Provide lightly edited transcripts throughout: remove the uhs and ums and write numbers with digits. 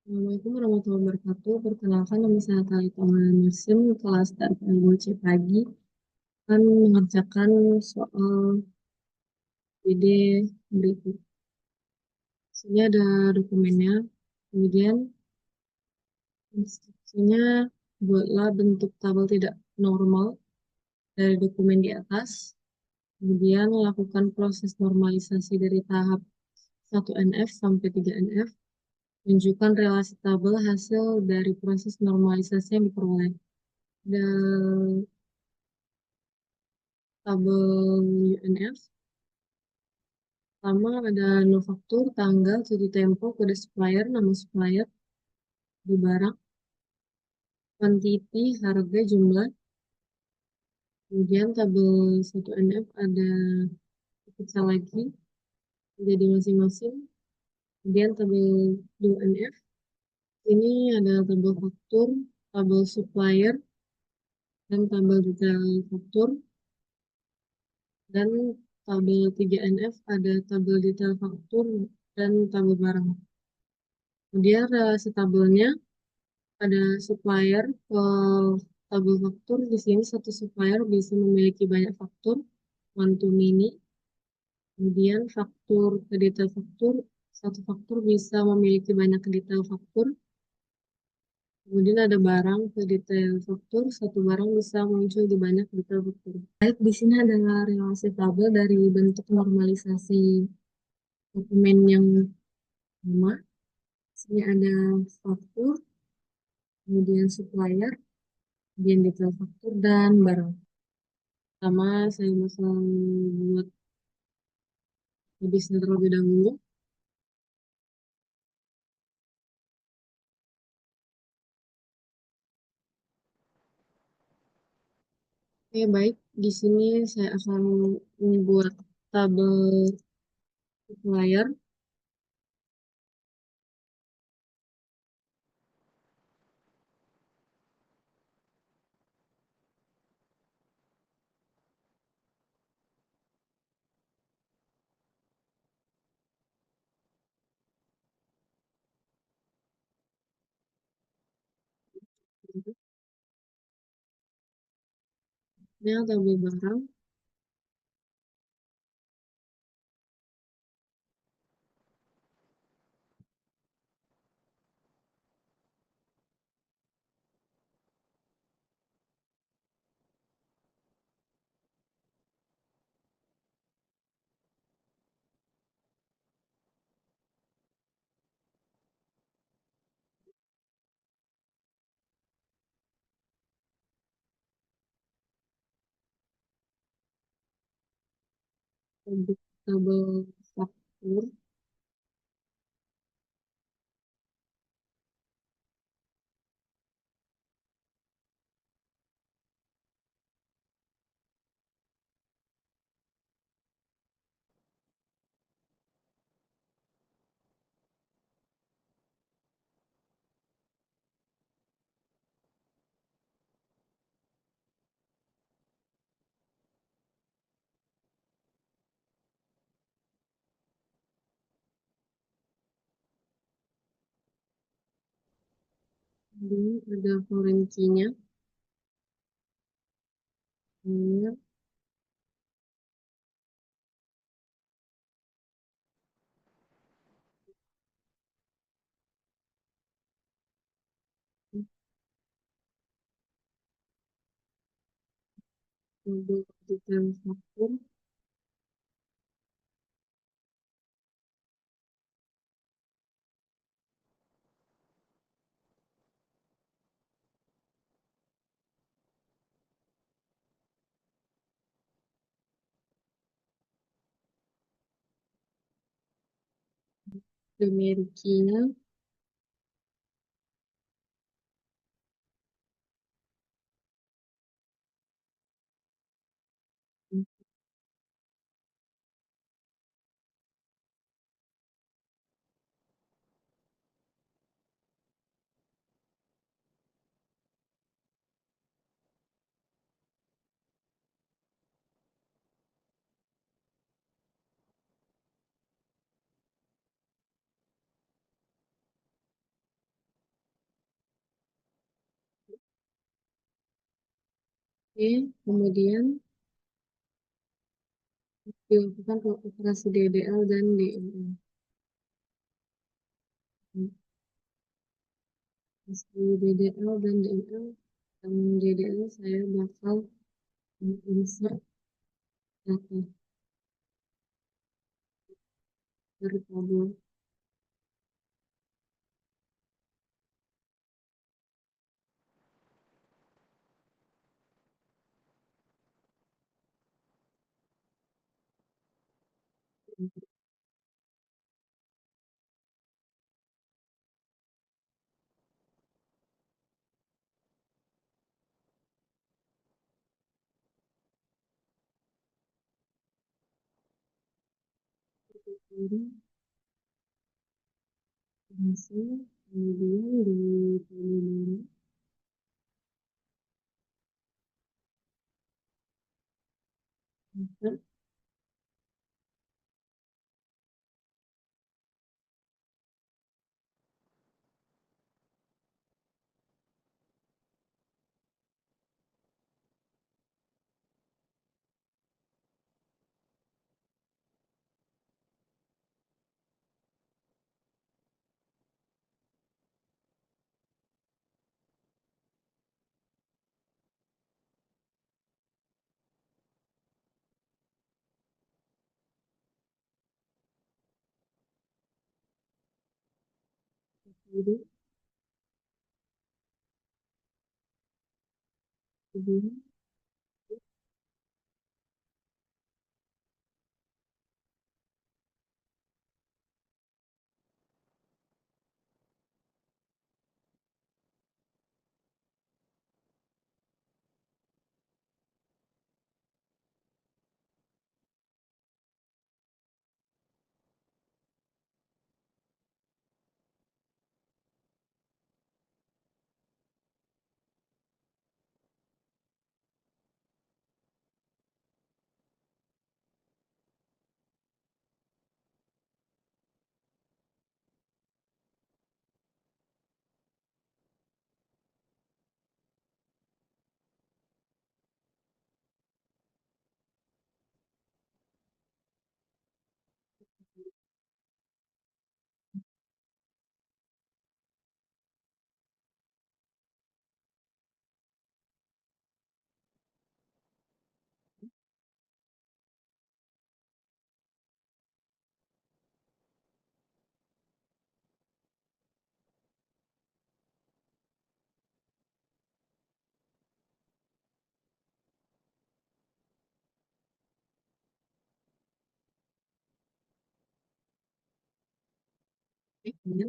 Assalamualaikum warahmatullahi wabarakatuh. Perkenalkan, nama saya Talita Muslim, kelas TPMUC pagi, akan mengerjakan soal PD berikut. Sini ada dokumennya. Kemudian instruksinya, buatlah bentuk tabel tidak normal dari dokumen di atas. Kemudian lakukan proses normalisasi dari tahap 1NF sampai 3NF. Tunjukkan relasi tabel hasil dari proses normalisasi yang diperoleh. Dan tabel UNF. Pertama ada nufaktur, tanggal, jatuh tempo, kode supplier, nama supplier, di barang, quantity, harga, jumlah. Kemudian tabel 1NF ada pizza lagi, jadi masing-masing. Kemudian tabel 2NF, ini ada tabel faktur, tabel supplier, dan tabel detail faktur. Dan tabel 3NF ada tabel detail faktur dan tabel barang. Kemudian relasi tabelnya ada supplier ke tabel faktur. Di sini satu supplier bisa memiliki banyak faktur, one to many. Kemudian faktur ke detail faktur, satu faktur bisa memiliki banyak detail faktur. Kemudian ada barang ke detail faktur, satu barang bisa muncul di banyak detail faktur. Baik, di sini adalah relasi tabel dari bentuk normalisasi dokumen yang sama. Di sini ada faktur, kemudian supplier, kemudian detail faktur, dan barang. Pertama, saya bakal buat habisnya terlebih dahulu. Oke, baik. Di sini saya akan membuat tabel supplier. Ini tabel barang. Untuk tabel faktur. Ini ada foreign key-nya. Ini tabel detail faktur. Primary key-nya. Oke, kemudian dilakukan operasi DDL dan DML. Operasi DDL dan DML. Dalam DDL saya bakal insert data dari tabel. Kemudian hasil, kemudian di tabel insert. Kemudian,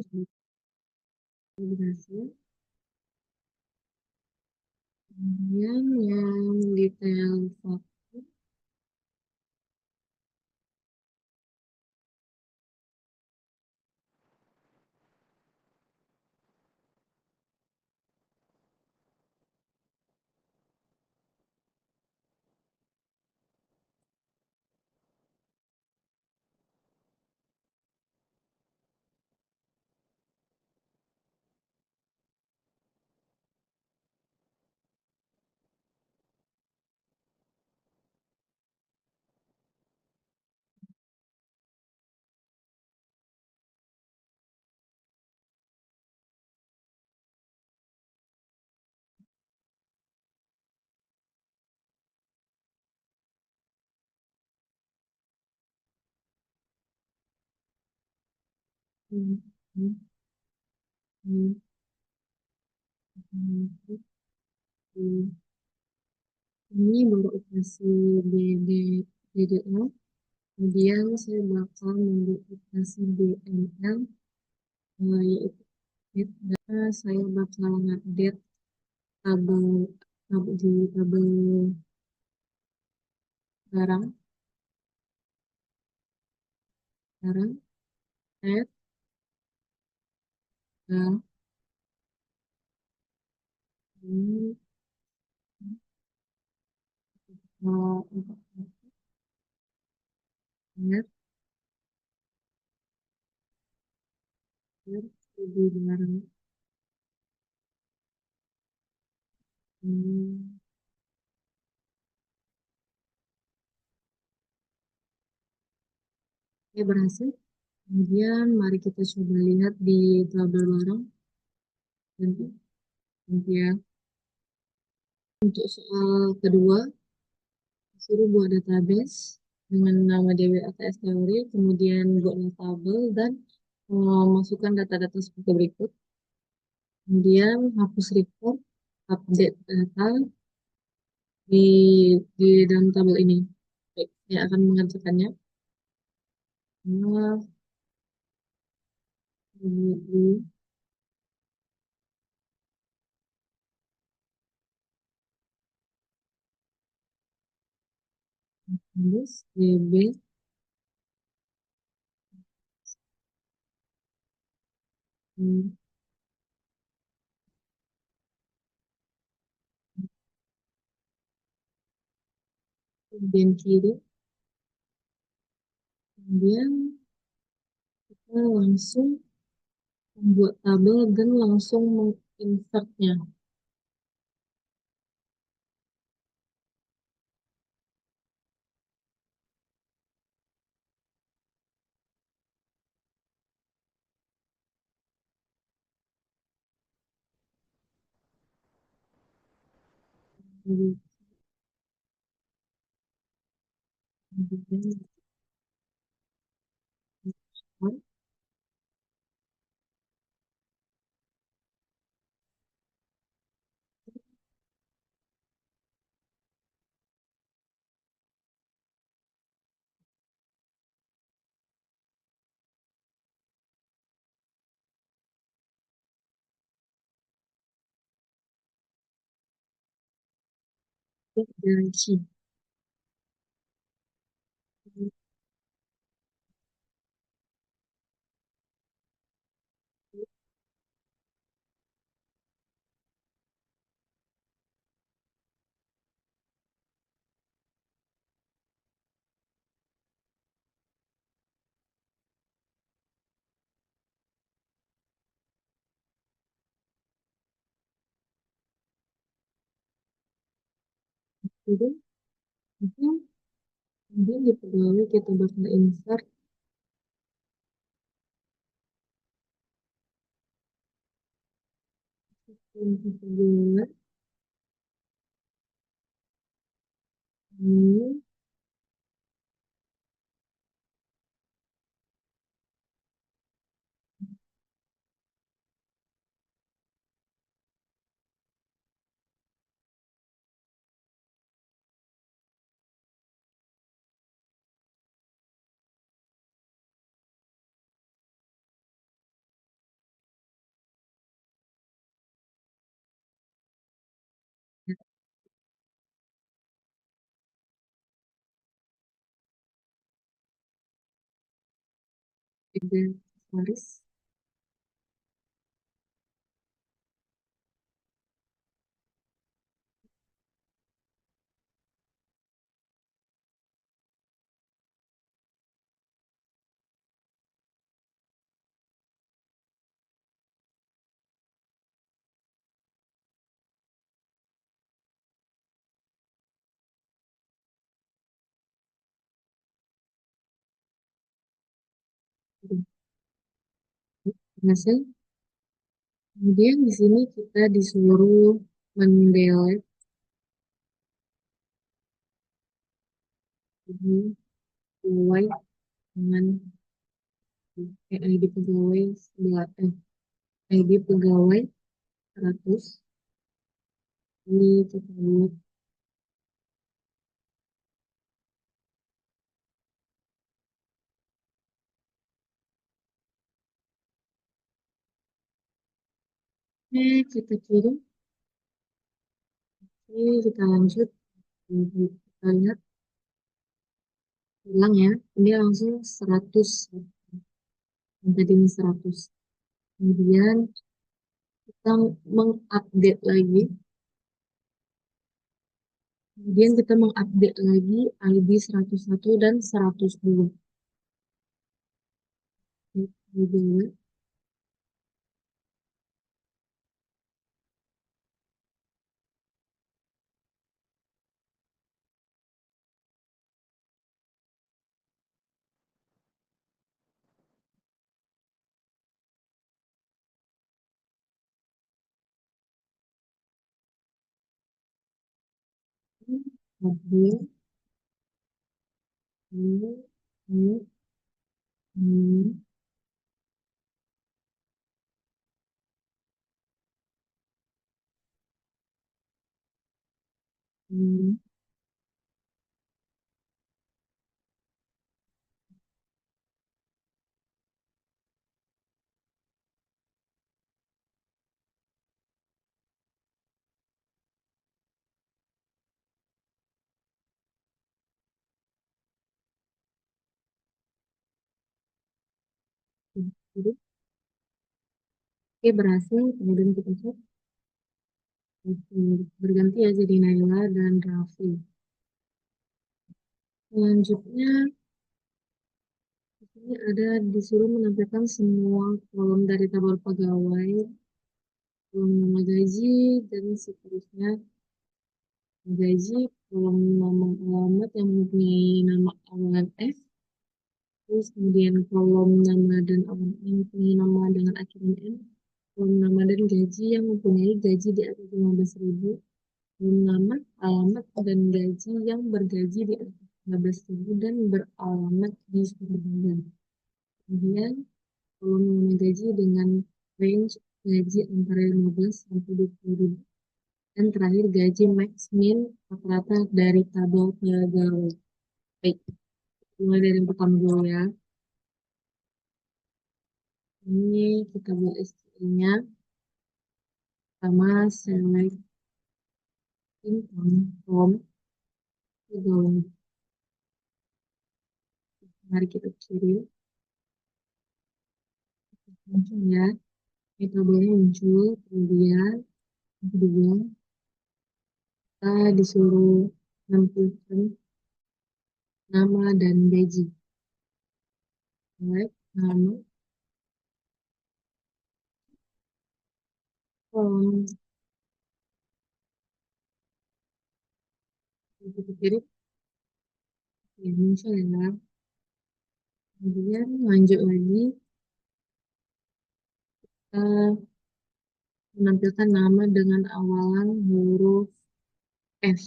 kemudian berhasil. Kemudian yang detail foto, hmm, hmm, hmm, hmm, hmm. Ini baru operasi BD, BDL. Kemudian saya bakal membuat operasi BML, yaitu update data. Saya bakal ngupdate tabel, di tabel barang, barang, add, barang, ini, untuk add, add, di barang, hmm, Oke, berhasil. Kemudian mari kita coba lihat di tabel barang. Nanti, nanti ya. Untuk soal kedua, suruh buat database dengan nama DWATS teori, kemudian buatlah tabel dan masukkan data-data seperti berikut. Kemudian hapus report, update data di dalam tabel ini. Baik, saya akan mengerjakannya. Nah, ini tulis DB, kemudian kiri, kemudian kita langsung membuat tabel dan langsung menginsertnya. Kemudian Federasi. Kemudian, kemudian di pegawai kita bakal insert untuk pegawai ini. Tiga baris. Hasil. Kemudian di sini kita disuruh mendelete ini pegawai dengan ID pegawai sebelah ID pegawai 100. Ini kita buat. Kita kirim. Ini kita lanjut. Kita lihat ulang ya. Ini langsung 100. Yang tadi ini 100. Kemudian kita mengupdate lagi. Kemudian kita mengupdate lagi ID 101 dan 102. Kemudian Abdul, hmm, hmm, hmm, hmm. Jadi, oke berhasil, kemudian kita cek. Oke, berganti ya jadi Naila dan Raffi. Selanjutnya, di sini ada disuruh menampilkan semua kolom dari tabel pegawai, kolom nama gaji, dan seterusnya. Gaji, kolom nama alamat yang mempunyai nama awalan F, terus kemudian kolom nama dan alamat yang mempunyai nama dengan akhiran M, kolom nama dan gaji yang mempunyai gaji di atas 15.000, kolom nama, alamat, dan gaji yang bergaji di atas 15.000 dan beralamat di Surabaya. Kemudian kolom nama gaji dengan range gaji antara 15 sampai 20.000. Dan terakhir gaji max min rata-rata dari tabel pegawai. Baik, mulai dari yang pertama dulu ya. Ini kita buat SQL-nya. Pertama, select income from pegawai. Mari kita kirim. Muncul ya. Ini tabelnya muncul. Kemudian, yang kedua, kita disuruh menampilkan nama dan gaji. Select nama, kolom, kita kirim. Ya, muncul ya. Kemudian lanjut lagi. Kita menampilkan nama dengan awalan huruf F.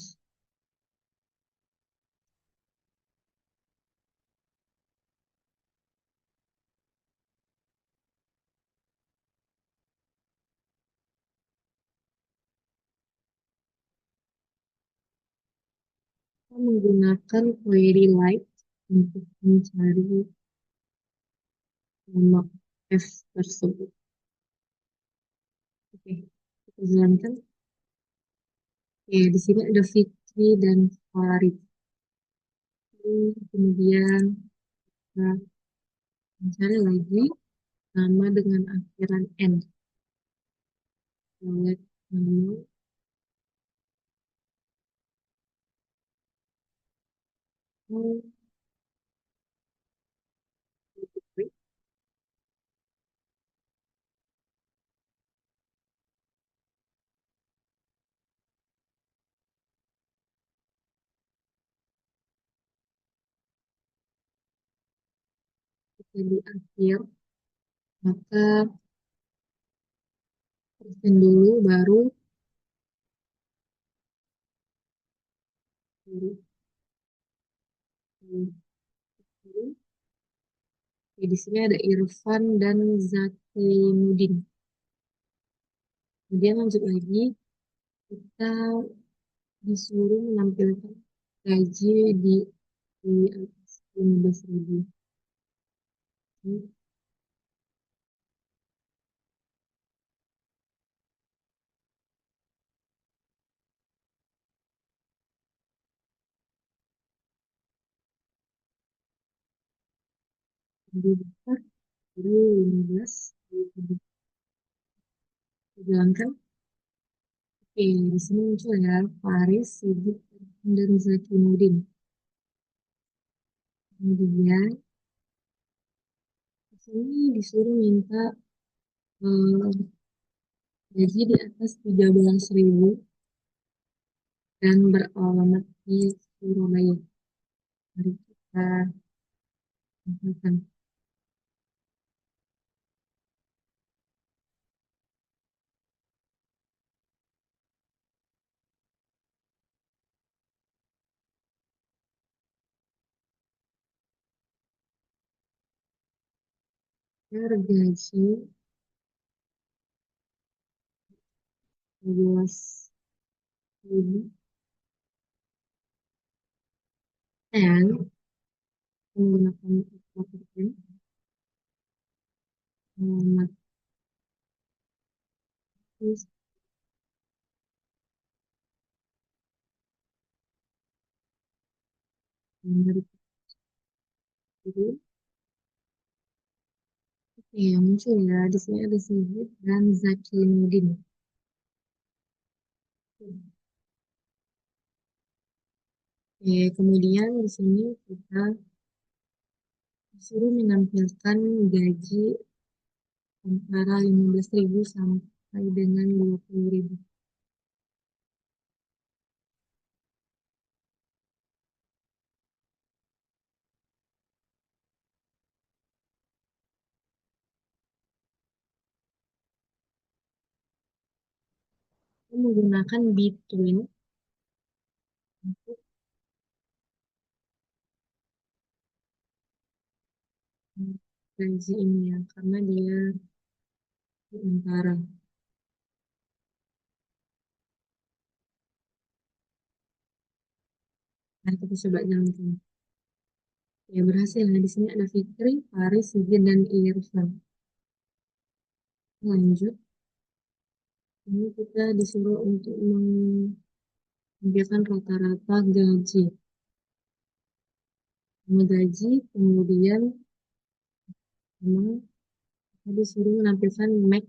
Kita menggunakan query light untuk mencari nama F tersebut. Oke, kita jalankan. Oke, di sini ada Fikri dan Farid. Kemudian kita mencari lagi nama dengan akhiran N. Select nama. Oh, kita di akhir, maka persen dulu baru baru baru. Oke, di sini ada Irfan dan Zakimuddin. Kemudian lanjut lagi, kita disuruh menampilkan gaji di atas 15.000. Lebih besar dari 15. Jalankan. Oke, di sini muncul ya Faris, Sigit, dan Zakimuddin. Kemudian di sini disuruh minta eh, gaji di atas 13.000 dan beralamat di Surabaya. Mari kita lakukan. gaji 12.000 dan menggunakan aplikasi alamat nomor itu. Ya, muncul ya. Di sini ada Sigit dan Zaki Nudin. Oke, kemudian di sini kita disuruh menampilkan gaji antara 15.000 sampai dengan 20.000. Kita menggunakan between untuk gaji ini ya, karena dia di antara. Nah, kita coba jalankan. Ya, berhasil. Nah, di sini ada Fikri, Faris, Sigit, dan Irfan. Lanjut. Ini kita disuruh untuk menunjukkan rata-rata gaji. Menggaji, kemudian sama kita disuruh menampilkan max,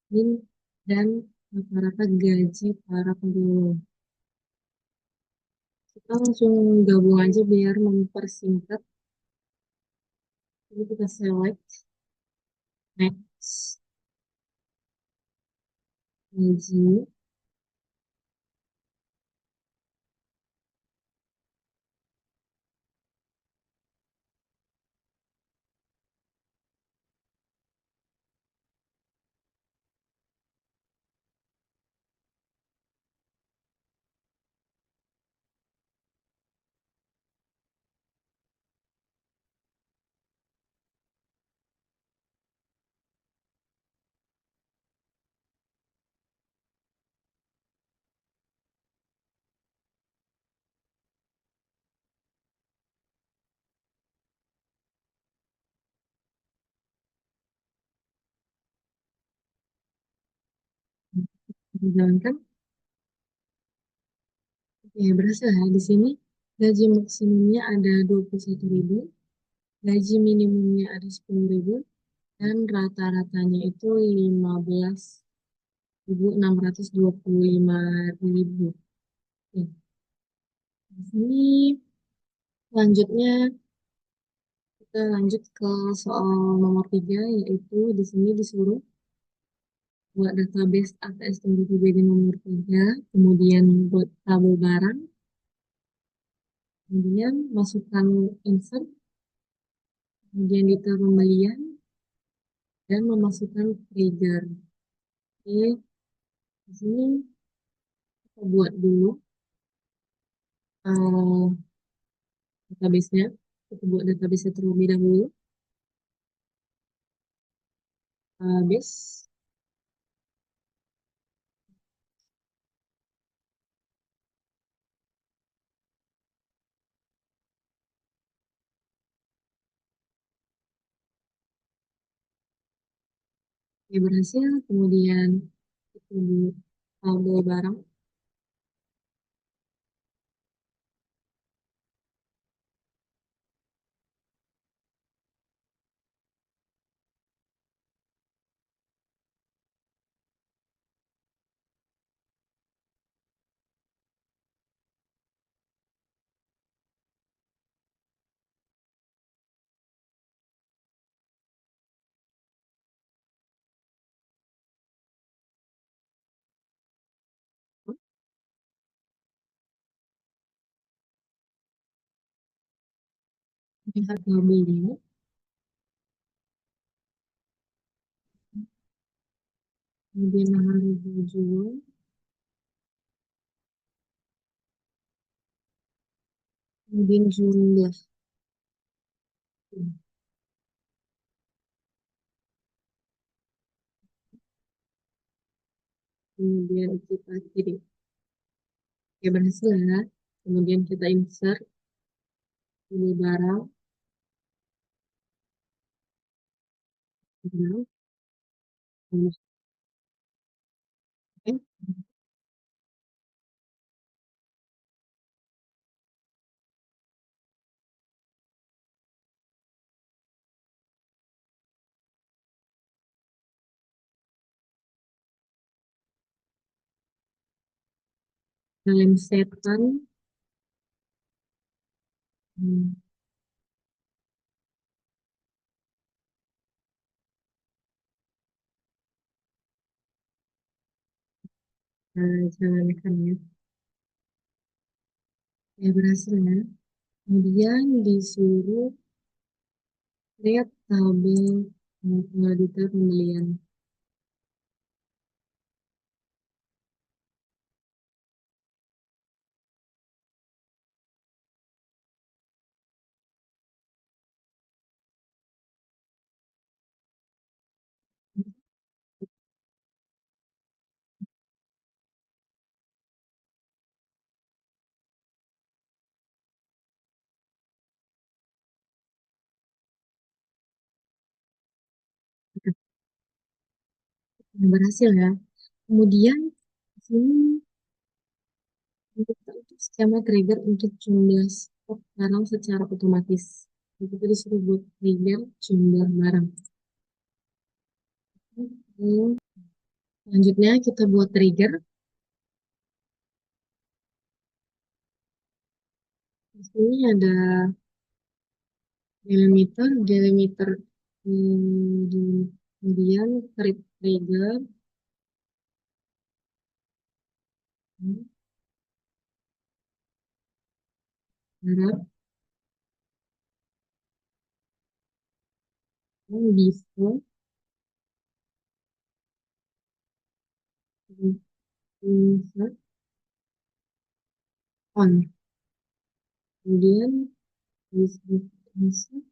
min, dan rata-rata gaji para pegawai. Kita langsung gabung aja biar mempersingkat. Jadi kita select max gaji. Dijalankan. Oke, berhasil ya. Di sini gaji maksimumnya ada 21.000, gaji minimumnya ada 10.000, dan rata-ratanya itu 15.625.000. Oke, di sini selanjutnya kita lanjut ke soal nomor 3, yaitu di sini disuruh buat database ATS tunggu di nomor 3, kemudian buat tabel barang, kemudian masukkan insert, kemudian detail pembelian, dan memasukkan trigger. Oke, di sini kita buat dulu eh, database-nya. Kita buat database terlebih dahulu. Base. Oke, berhasil. Kemudian kita buat tabel barang. Ini harga beli. Kemudian harga jual. Kemudian jumlah. kemudian kita kirim. Ya berhasil ya. Kemudian kita insert ini barang. Barang. Oke. Dalam setan. Hmm, jalankan ya. Ya berhasil ya. Kemudian disuruh lihat tabel detail pembelian. Nah, berhasil ya. Kemudian di sini kita untuk skema trigger untuk jumlah stok barang secara otomatis. Jadi kita disuruh buat trigger jumlah barang. Oke. Selanjutnya kita buat trigger. Di sini ada delimiter, delimiter kemudian create trigger, hmm, harap default insert on. Kemudian insert insert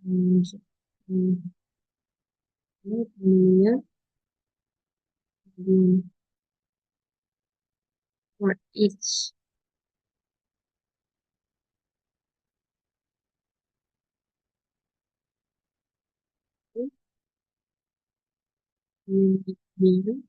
insert, kemudian for each kemudian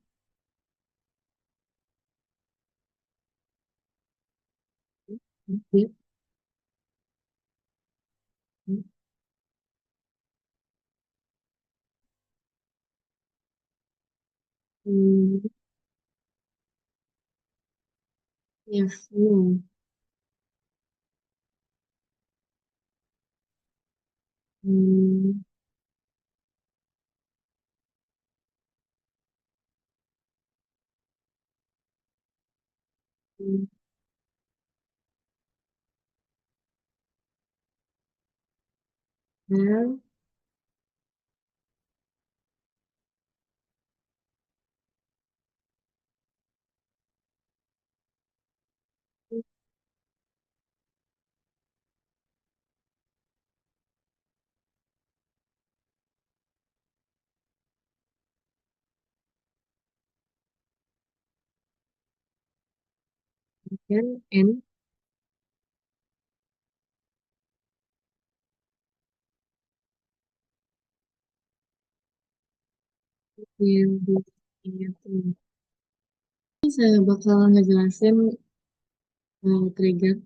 ya full. Hmm, dan kemudian N yang di ini tuh. Ini saya bakal ngejelasin trigger.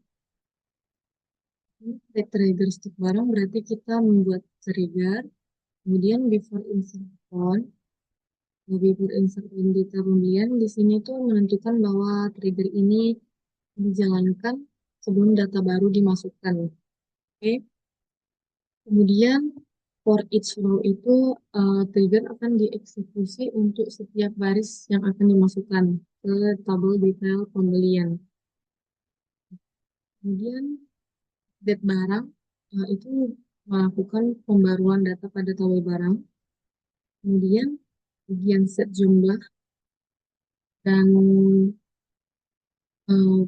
Take trigger setiap barang berarti kita membuat trigger, kemudian before insert on detail pembelian di sini tuh menentukan bahwa trigger ini dijalankan sebelum data baru dimasukkan. Oke, kemudian for each row itu trigger akan dieksekusi untuk setiap baris yang akan dimasukkan ke tabel detail pembelian. Kemudian date barang itu melakukan pembaruan data pada tabel barang. Kemudian bagian set jumlah dan eh,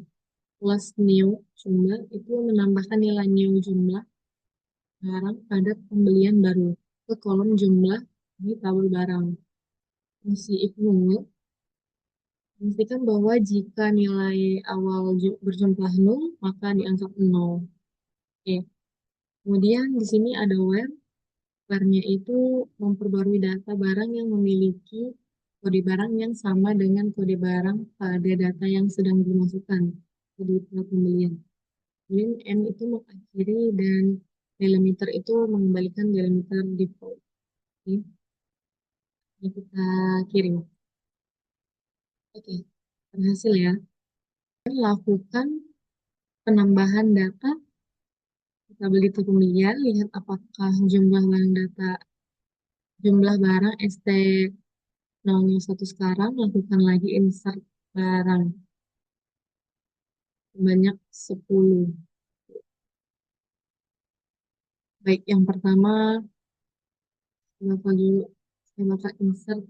plus new jumlah itu menambahkan nilai new jumlah barang pada pembelian baru ke kolom jumlah di tabel barang. fungsi if nul, pastikan bahwa jika nilai awal berjumlah nol, maka dianggap nol. Oke. Kemudian di sini ada where. Where-nya itu memperbarui data barang yang memiliki kode barang yang sama dengan kode barang pada data yang sedang dimasukkan ke detail pembelian. Kemudian M itu mengakhiri dan delimiter itu mengembalikan delimiter default. Oke, ini kita kirim. Oke, berhasil ya. Dan lakukan penambahan data. Kita beli ke pembelian, lihat apakah jumlah barang ST 001 sekarang, lakukan lagi insert barang sebanyak 10. Baik, yang pertama, saya bakal insert,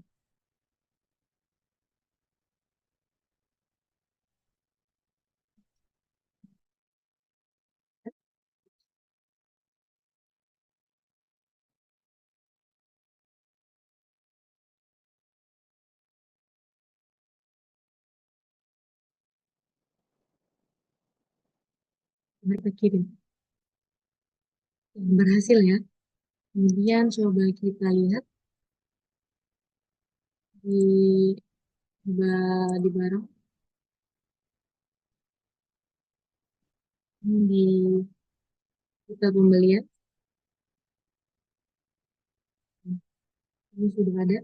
kita kirim. Berhasil ya. Kemudian coba kita lihat di, di barang, di kita pembelian, ini sudah ada.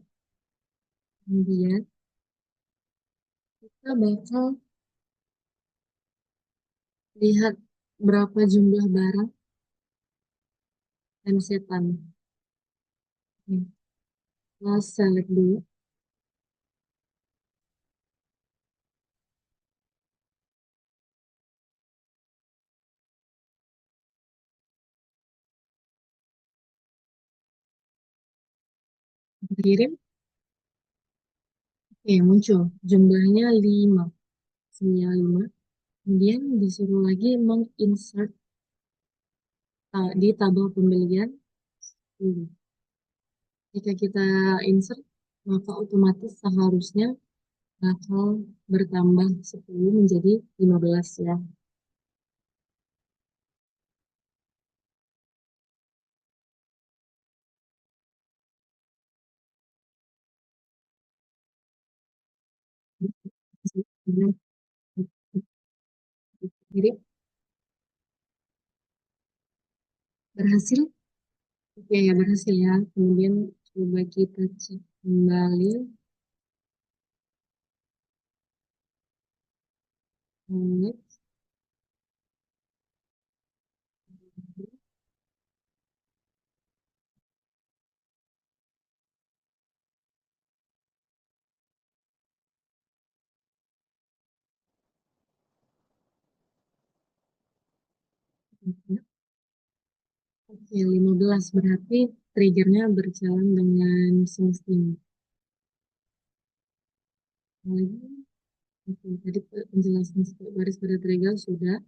Kemudian kita bakal lihat berapa jumlah barang dan setan. Kita select dulu, kita kirim. Oke, muncul jumlahnya 5, 5. Kemudian disuruh lagi menginsert di tabel pembelian. Jika kita insert, maka otomatis seharusnya bakal bertambah 10 menjadi 15 ya. Jadi berhasil. Oke ya, berhasil ya. Kemudian coba kita cek kembali. Next. Oke, 15 berarti triggernya berjalan dengan semestinya. Lagi, oke, tadi penjelasan setiap baris pada trigger sudah.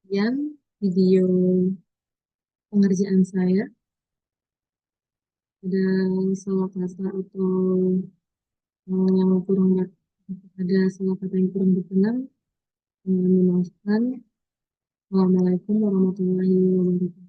Yang video pengerjaan saya ada salah kata atau yang kurang ada salah kata yang kurang berkenan, mohon dimaafkan. Assalamualaikum warahmatullahi wabarakatuh.